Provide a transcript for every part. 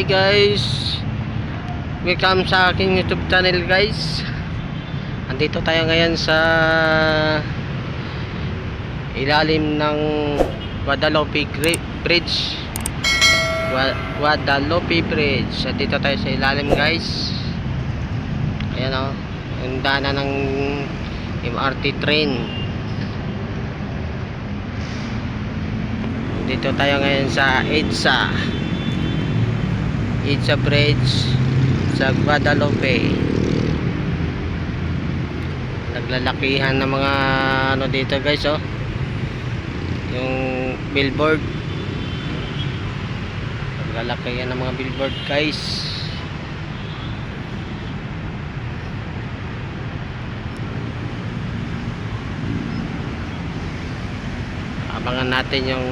Hi guys, welcome sa aking YouTube channel guys. Andito tayo ngayon sa ilalim ng Guadalupe Bridge. Guadalupe Bridge. Andito tayo sa ilalim guys. Ayan o, yung daanan ng MRT train. Dito tayo ngayon sa EDSA Bridge sa Guadalupe. Naglalakihan ng mga ano dito guys oh. Yung billboard. Naglalakihan ng mga billboard guys. Abangan natin yung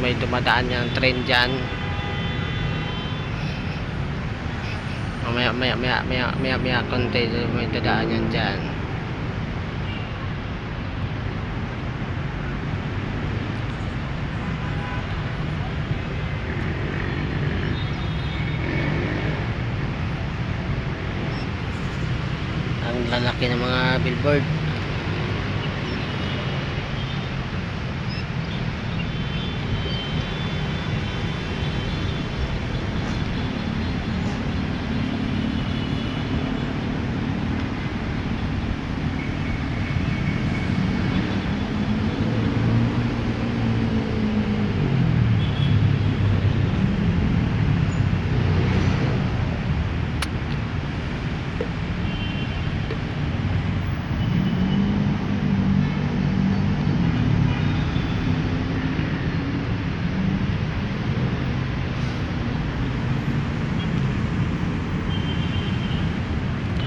may dumadaan yung train dyan. Maya konti may dadaan yan dyan. Ang lalaki ng mga billboard.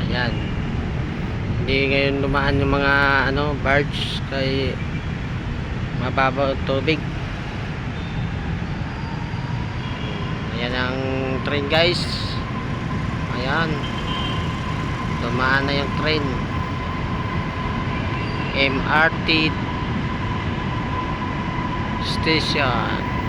Ayan. Hindi ngayon lumaan yung mga ano barge kay mababaw tubig. Ayan ang train guys. Ayan. Dumaan na yung train. MRT station.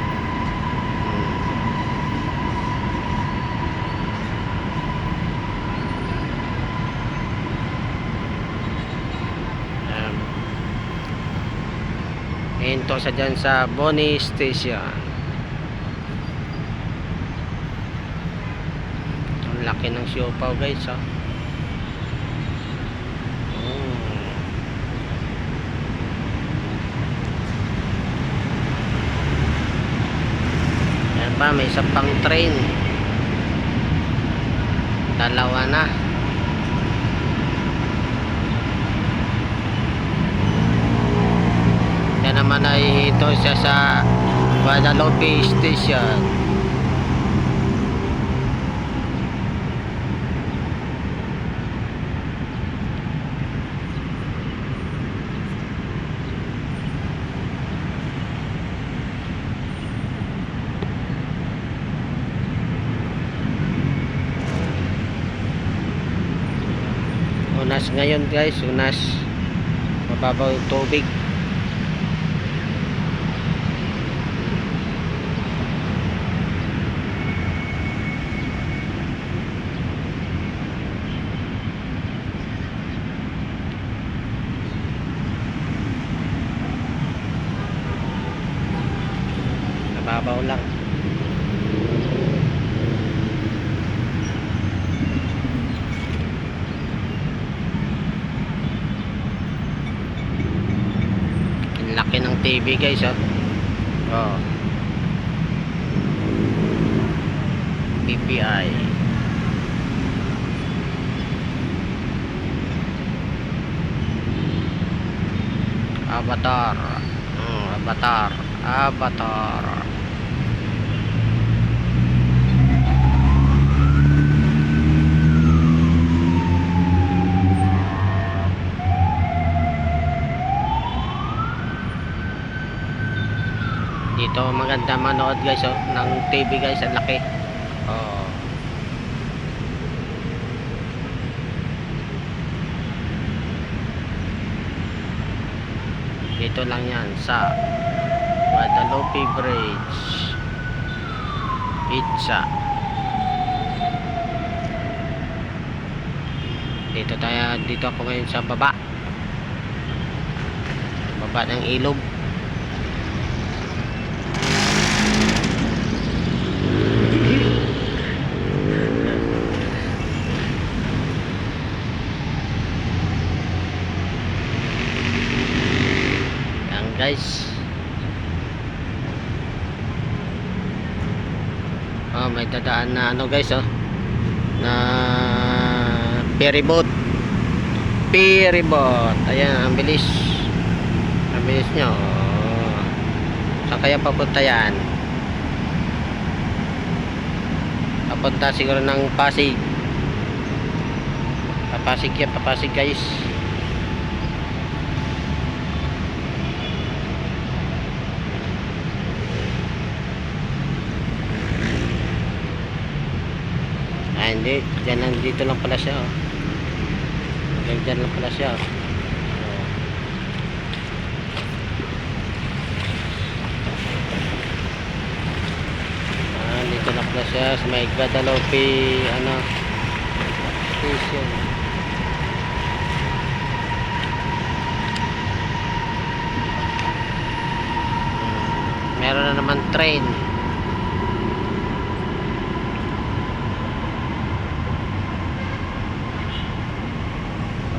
Hinto sa dyan sa Boni Station. Ang laki ng siopaw guys oh. Ayan pa, may isa pang train. Dalawa na. Yan naman ay ito siya sa Guadalupe Station. Unas ngayon guys, unas mababaw tubig. Babaw lang. Ang laki ng TV guys oh. Oh. PPI. Avatar. Avatar. Dito maganda manood guys oh, ng TV guys, ang laki. Oh. Dito lang yan sa Guadalupe Bridge, EDSA. Dito ako ngayon sa baba ng ilog. Yan guys. May dadaan na ano guys, na ferryboat. Ayan, ang bilis nyo. Saan kaya papunta yan? Papunta siguro ng Pasig. Papasig guys. Hindi, dito lang pala siya, dyan lang pala siya. Dito lang pala siya sa may Guadalupe station. Meron na naman train.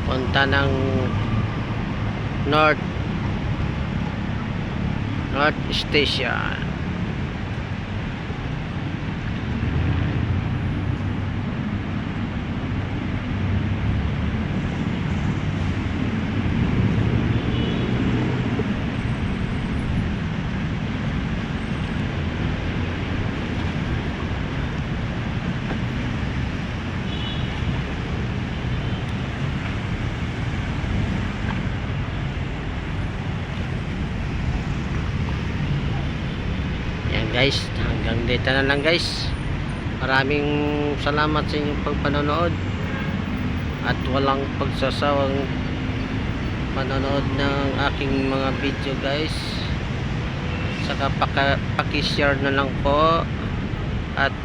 Punta ng North Station. Guys, hanggang dito na lang guys. Maraming salamat sa inyong pagpanonood at walang pagsasawang panonood ng aking mga video guys. Saka paki-share na lang po at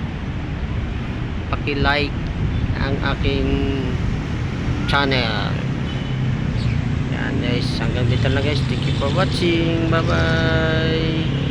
paki-like ang aking channel. Yan guys, hanggang dito na lang guys. Thank you for watching. Bye bye.